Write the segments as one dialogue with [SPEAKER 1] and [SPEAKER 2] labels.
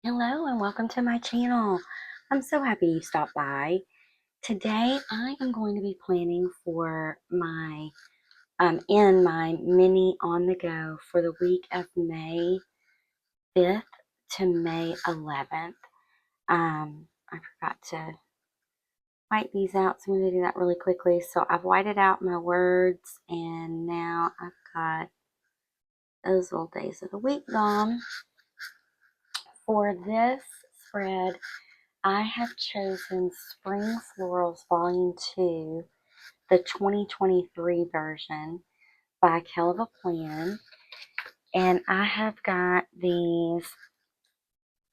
[SPEAKER 1] Hello and welcome to my channel. I'm so happy you stopped by. Today I am going to be planning for my in my mini on the go for the week of May 5th to May 11th. I forgot to white these out, so I'm going to do that really quickly. So I've whited out my words and now I've got those little days of the week gone. For this spread, I have chosen Spring Florals Volume 2, the 2023 version by Kell. And I have got these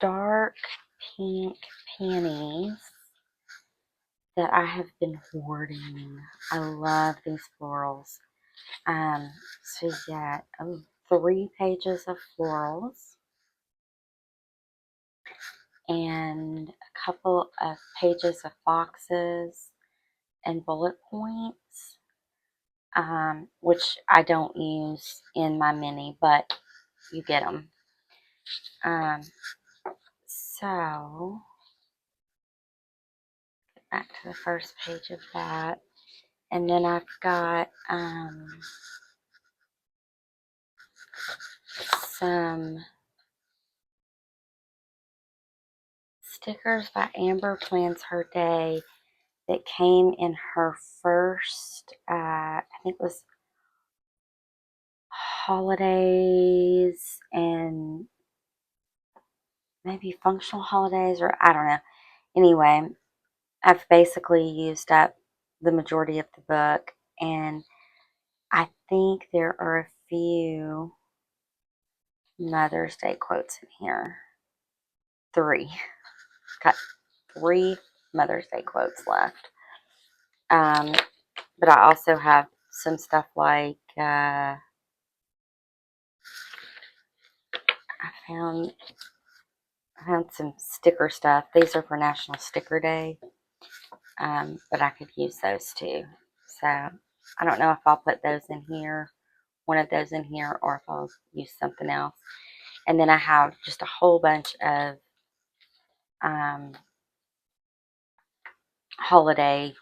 [SPEAKER 1] dark pink panties that I have been hoarding. I love these florals. So you got 3 pages of florals and a couple of pages of boxes and bullet points, which I don't use in my mini, but you get them. So, back to the first page of that. And then I've got some stickers by Amber Plans Her Day that came in her first, I think it was holidays and maybe functional holidays, or I don't know. Anyway, I've basically used up the majority of the book, and I think there are a few Mother's Day quotes in here. 3. Got 3 Mother's Day quotes left. But I also have some stuff like I found some sticker stuff. These are for National Sticker Day, but I could use those too. So I don't know if I'll put those in here, one of those in here, or if I'll use something else. And then I have just a whole bunch of holiday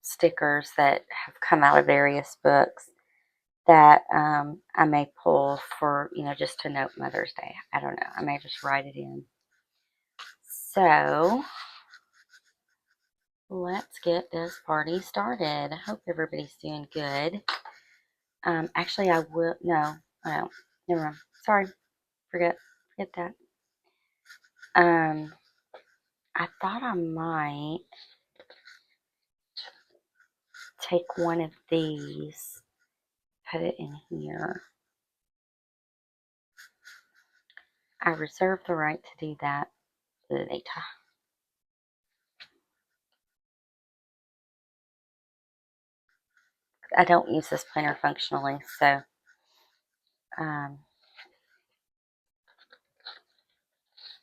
[SPEAKER 1] stickers that have come out of various books that I may pull for, just to note Mother's Day. I don't know. I may just write it in. So let's get this party started. I hope everybody's doing good. Actually, I will. No, I don't. Never mind. Sorry. Forget that. I thought I might take one of these, put it in here. I reserve the right to do that later. I don't use this planner functionally, so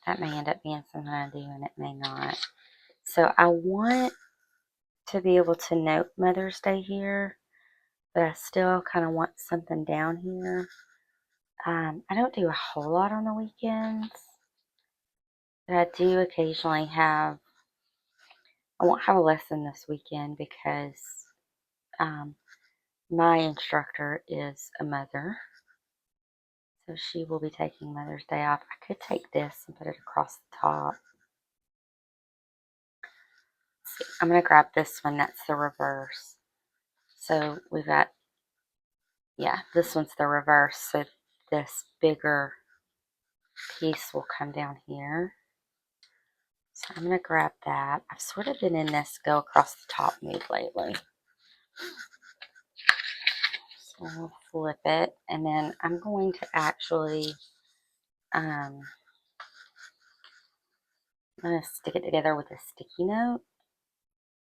[SPEAKER 1] that may end up being something I do and it may not. So I want to be able to note Mother's Day here, but I still kind of want something down here. I don't do a whole lot on the weekends, but I do occasionally have, I won't have a lesson this weekend because my instructor is a mother. So she will be taking Mother's Day off. I could take this and put it across the top. Let's see. I'm going to grab this one. That's the reverse. So we've got, yeah, this one's the reverse. So this bigger piece will come down here. So I'm going to grab that. I've sort of been in this go across the top mood lately. So we'll flip it. And then I'm going to actually, I'm going to stick it together with a sticky note.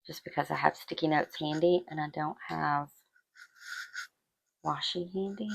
[SPEAKER 1] Just because I have sticky notes handy and I don't have washi handy.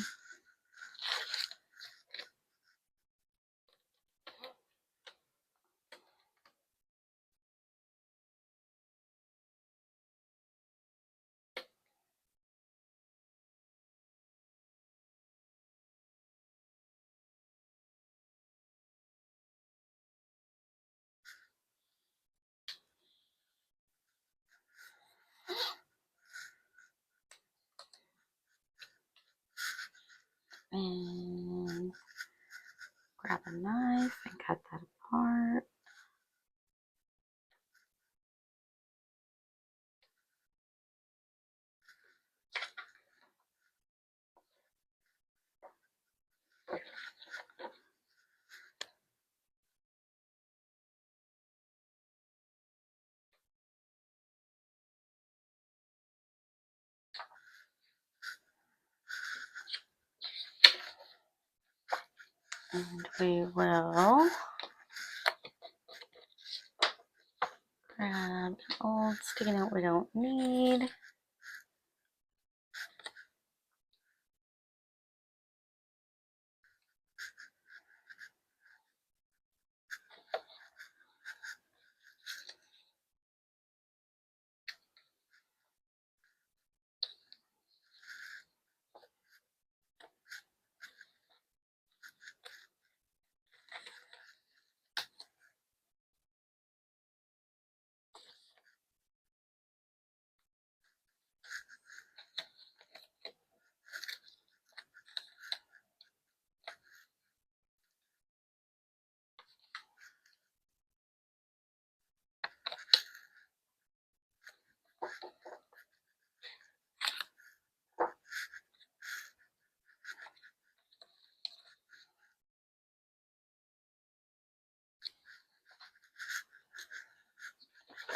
[SPEAKER 1] And grab a knife and cut that apart. And we will grab an old sticky note we don't need.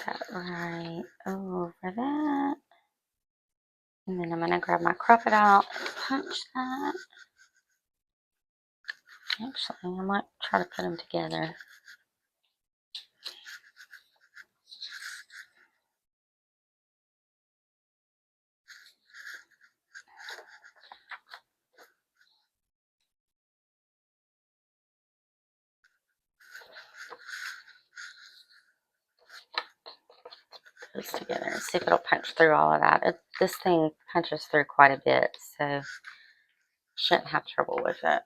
[SPEAKER 1] That right over that. And then I'm going to grab my crocodile and punch that. Actually, I might try to put them together. Those together and see if it'll punch through all of that. This thing punches through quite a bit, so shouldn't have trouble with it.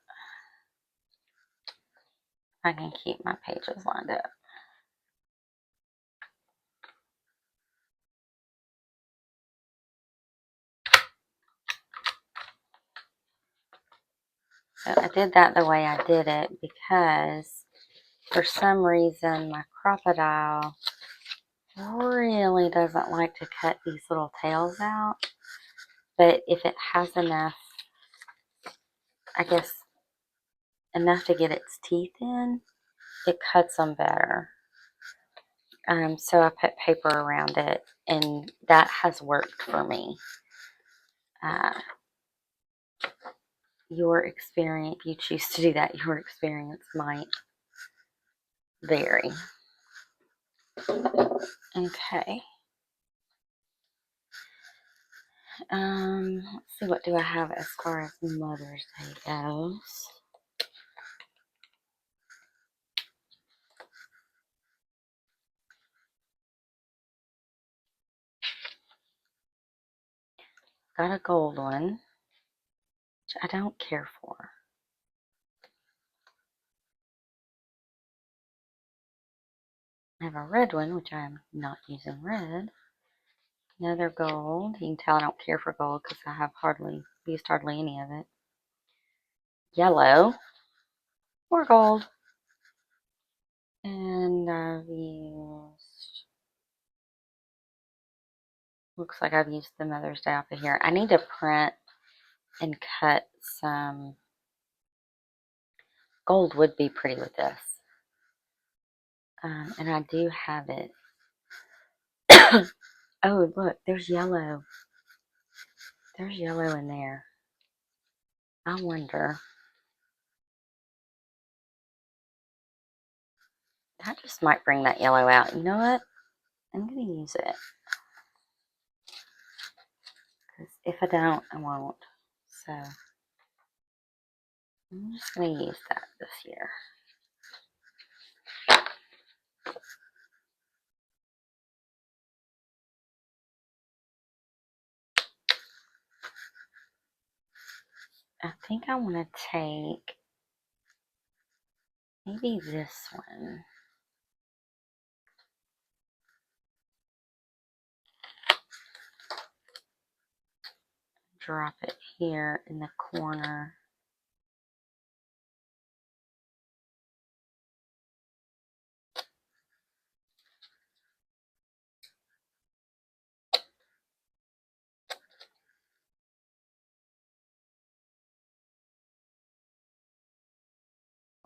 [SPEAKER 1] I can keep my pages lined up. So I did that the way I did it because for some reason my crocodile really doesn't like to cut these little tails out. But if it has enough, I guess, enough to get its teeth in, it cuts them better. So I put paper around it, and that has worked for me. Your experience, if you choose to do that, your experience might vary. Okay. Let's see, what do I have as far as Mother's Day goes? Got a gold one, which I don't care for. I have a red one, which I'm not using red. Another gold. You can tell I don't care for gold because I have used hardly any of it. Yellow. More gold. And I've used... Looks like I've used the Mother's Day off of here. I need to print and cut some... Gold would be pretty with this. And I do have it. Oh, look, there's yellow. There's yellow in there. I wonder. I just might bring that yellow out. You know what? I'm going to use it. Because if I don't, I won't. So, I'm just going to use that this year. I think I want to take maybe this one. Drop it here in the corner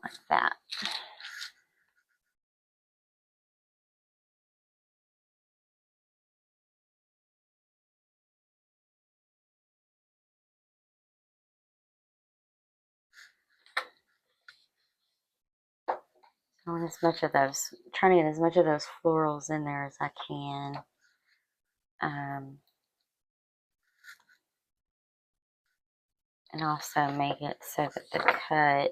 [SPEAKER 1] like that. I want as much of those, trying to get as much of those florals in there as I can. And also make it so that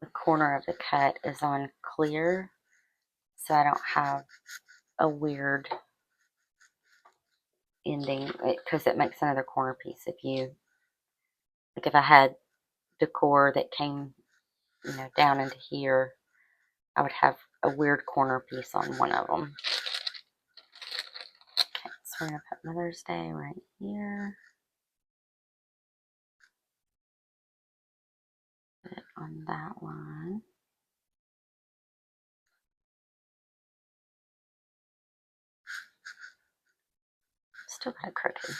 [SPEAKER 1] the corner of the cut is on clear, so I don't have a weird ending, because it makes another corner piece. If I had decor that came, down into here, I would have a weird corner piece on one of them. Okay, so we're going to put Mother's Day right here. Put it on that one. Still got it crooked.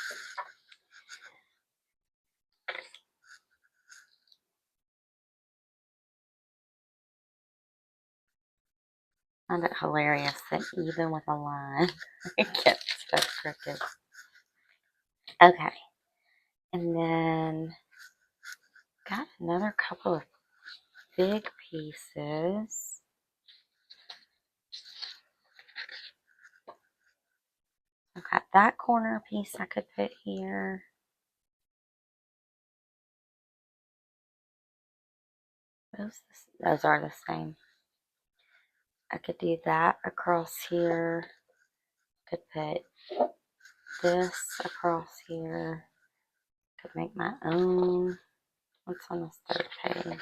[SPEAKER 1] I find it hilarious that even with a line, it gets so crooked. Okay. And then got another couple of big pieces. I've got that corner piece I could put here. Those are the same. I could do that across here. Could put this across here. Could make my own. What's on this third page?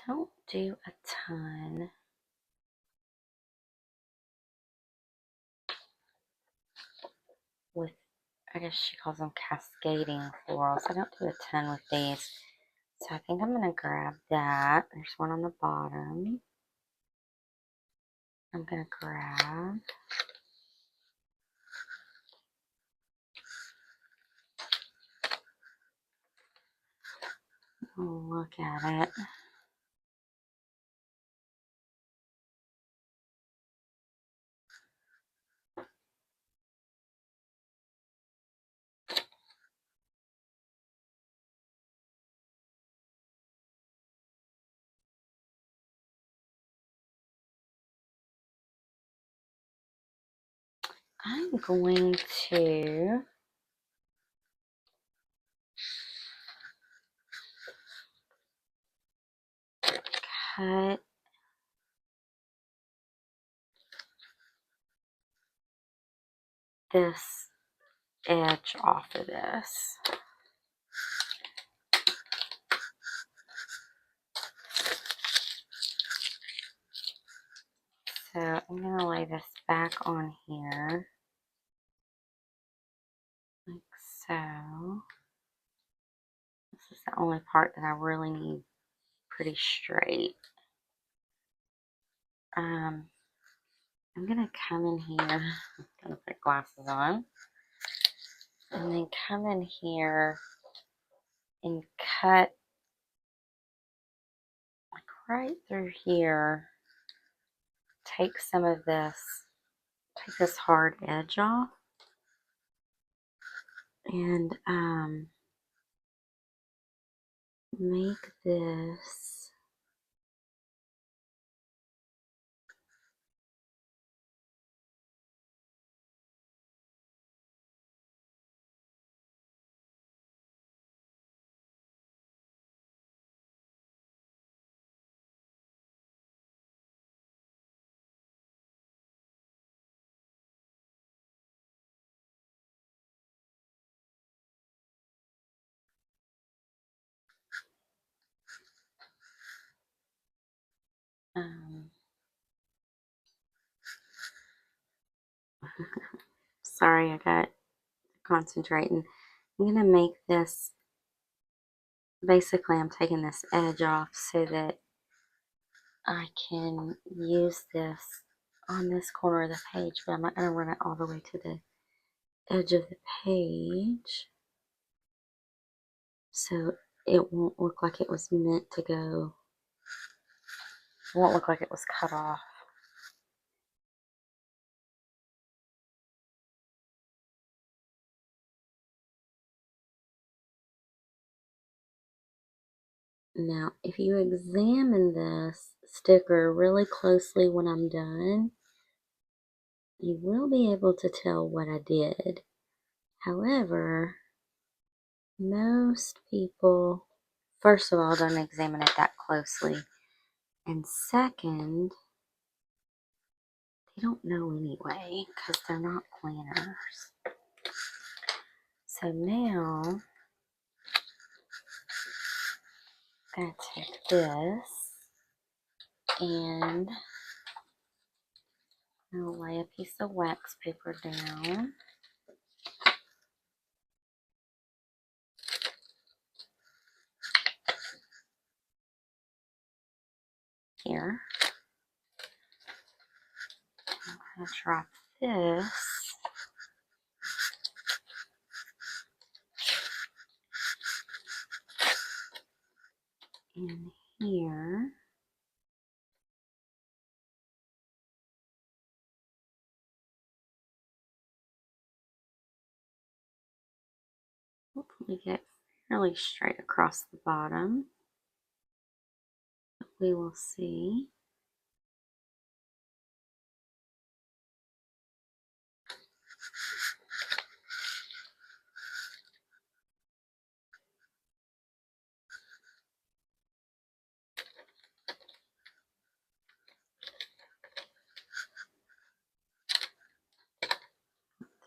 [SPEAKER 1] Don't do a ton with, I guess she calls them cascading florals. I don't do a ton with these. So I think I'm going to grab that. There's one on the bottom. I'm going to grab. Oh, look at it. I'm going to cut this edge off of this. So I'm going to lay this back on here, like so. This is the only part that I really need pretty straight. I'm going to come in here, I'm going to put glasses on, and then come in here and cut like right through here. Take some of this, take this hard edge off, and make this um, Sorry, I got concentrating. I'm going to make this, basically I'm taking this edge off so that I can use this on this corner of the page, but I'm not going to run it all the way to the edge of the page. So it won't look like it was meant to go. It won't look like it was cut off. Now, if you examine this sticker really closely when I'm done, you will be able to tell what I did. However, most people, first of all, don't examine it that closely. And second, they don't know anyway because they're not planners. So now, I'm going to take this and I'll lay a piece of wax paper down. Here. I'm going to drop this in here. Hopefully get fairly straight across the bottom. But we will see.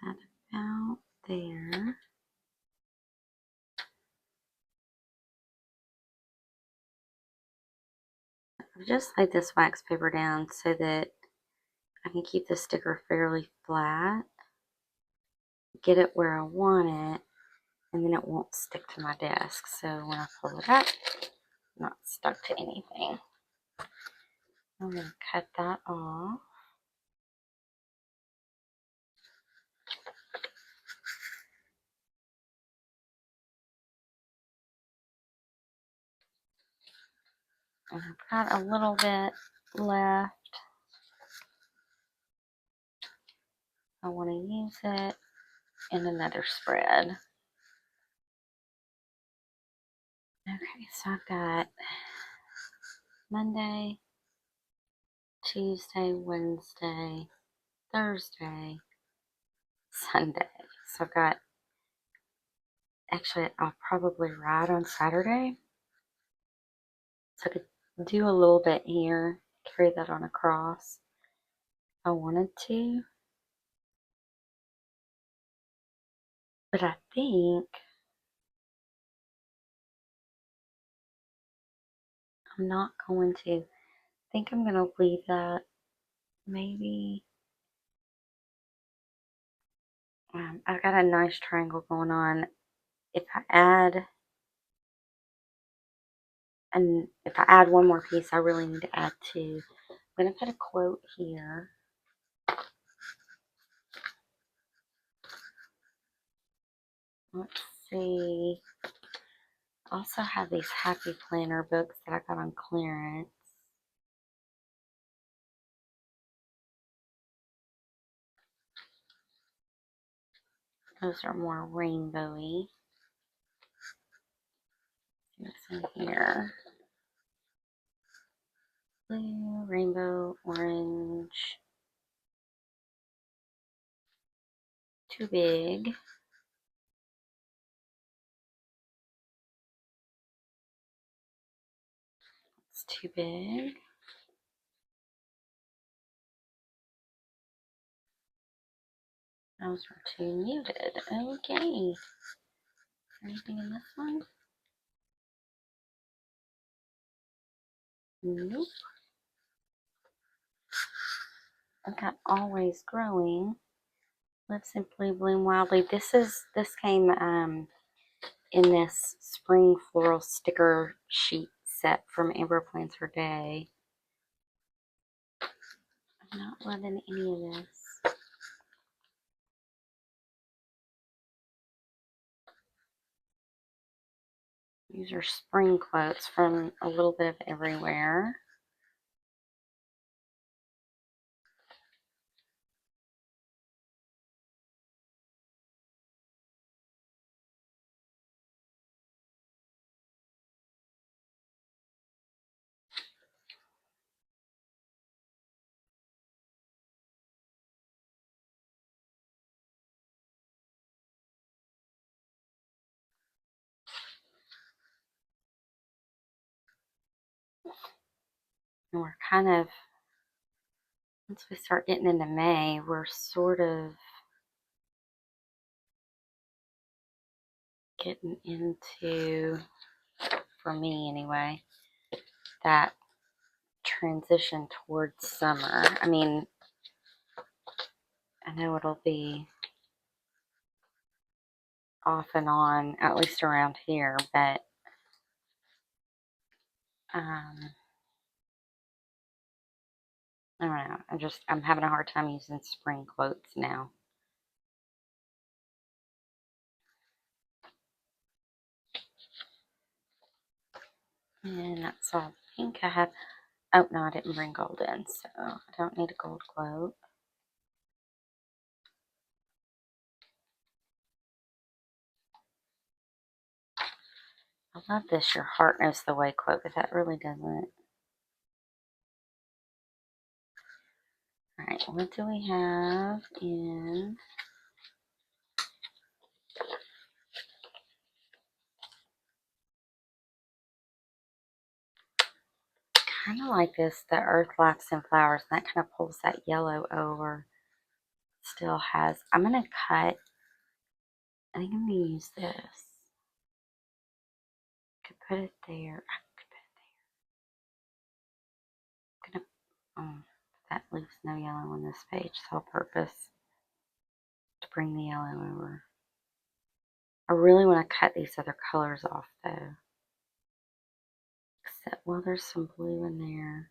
[SPEAKER 1] That about there. I've just laid this wax paper down so that I can keep the sticker fairly flat, get it where I want it, and then it won't stick to my desk. So when I pull it up, it's not stuck to anything. I'm going to cut that off. And I've got a little bit left. I want to use it in another spread. Okay, so I've got Monday, Tuesday, Wednesday, Thursday, Sunday. So I've got, actually, I'll probably ride on Saturday. So I could do a little bit here, carry that on across if I wanted to. But I think I'm not going to. I think I'm going to leave that maybe. I've got a nice triangle going on. If I add one more piece, I really need to add two. I'm going to put a quote here. Let's see. I also have these Happy Planner books that I got on clearance. Those are more rainbowy. What's in here? Blue, rainbow, orange. Too big. It's too big. Those were too muted. Okay. Is there anything in this one? Nope. I've got always growing. Live Simply, Bloom Wildly. This came in this Spring Floral sticker sheet set from Amber Plans Her Day. I'm not loving any of this. These are spring quotes from a little bit of everywhere. And we're kind of, once we start getting into May, we're sort of getting into, for me anyway, that transition towards summer. I mean, I know it'll be off and on, at least around here, but I don't know. I'm having a hard time using spring quotes now. And that's all pink I have. Oh, no, I didn't bring gold in, so I don't need a gold quote. I love this Your Heart Knows the Way quote, but that really doesn't. Alright, what do we have in kind of like this, the Earth Laughs in Flowers, and that kind of pulls that yellow over. Still has, I'm going to cut, I think I'm going to use this. Could put it there. I could put it there. I'm gonna, that leaves no yellow on this page, so I'll purpose to bring the yellow over. I really want to cut these other colors off though. Except, well, there's some blue in there.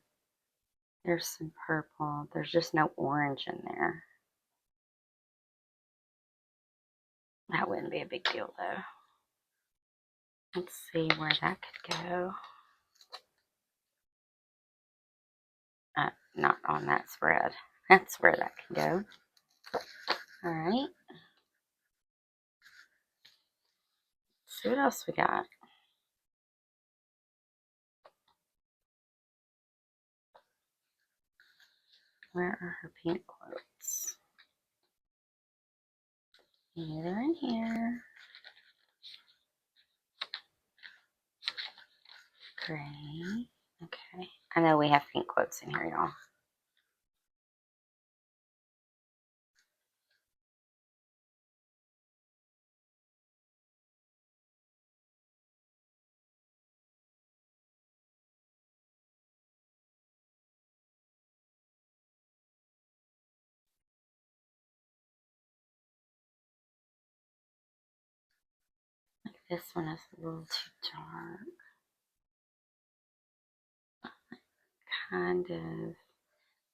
[SPEAKER 1] There's some purple. There's just no orange in there. That wouldn't be a big deal though. Let's see where that could go. Not on that spread. That's where that can go. Alright. See what else we got. Where are her pink quotes? They're in here. Gray. Okay. I know we have pink quotes in here, y'all. This one is a little too dark. Kind of.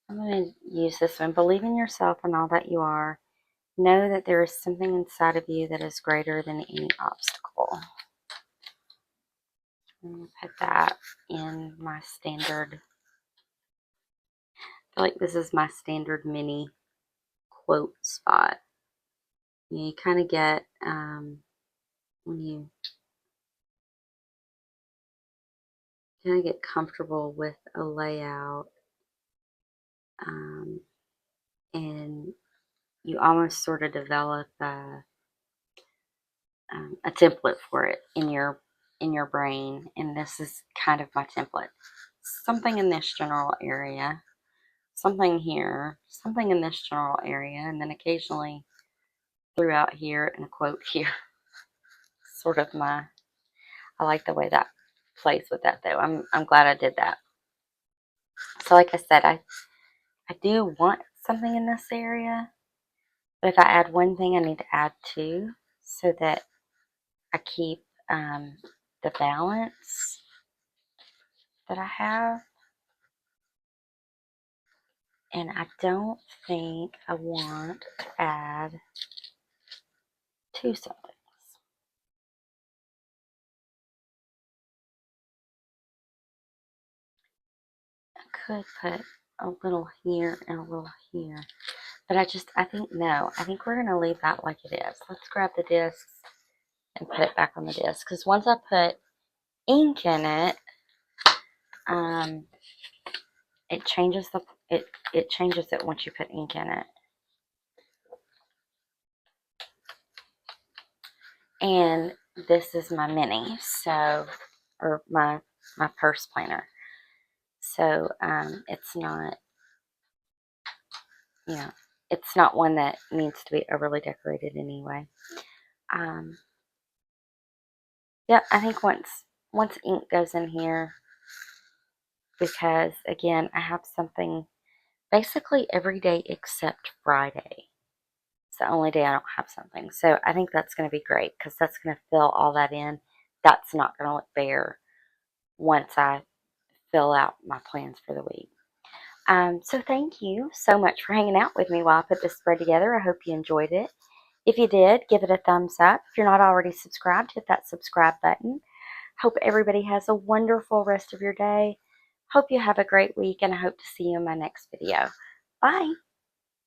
[SPEAKER 1] I'm going to use this one. Believe in yourself and all that you are. Know that there is something inside of you that is greater than any obstacle. I'm going to put that in my standard. I feel like this is my standard mini quote spot. You kind of get, when you kind of get comfortable with a layout, and you almost sort of develop a template for it in your brain, and this is kind of my template. Something in this general area, something here, something in this general area, and then occasionally throughout here and a quote here. Sort of I like the way that plays with that though. I'm glad I did that. So like I said, I do want something in this area, But if I add one thing, I need to add two so that I keep the balance that I have. And I don't think I want to add two somethings. I could put a little here and a little here. But I think, no, I think we're going to leave that like it is. Let's grab the discs and put it back on the disc. Because once I put ink in it, um, it changes it changes it once you put ink in it. And this is my mini, so, or my purse planner. So it's not, you know, it's not one that needs to be overly decorated anyway. Yeah, I think once ink goes in here, because again, I have something basically every day except Friday. It's the only day I don't have something. So I think that's going to be great because that's going to fill all that in. That's not going to look bare once I fill out my plans for the week. So thank you so much for hanging out with me while I put this spread together. I hope you enjoyed it. If you did, give it a thumbs up. If you're not already subscribed, hit that subscribe button. Hope everybody has a wonderful rest of your day. Hope you have a great week, and I hope to see you in my next video. Bye.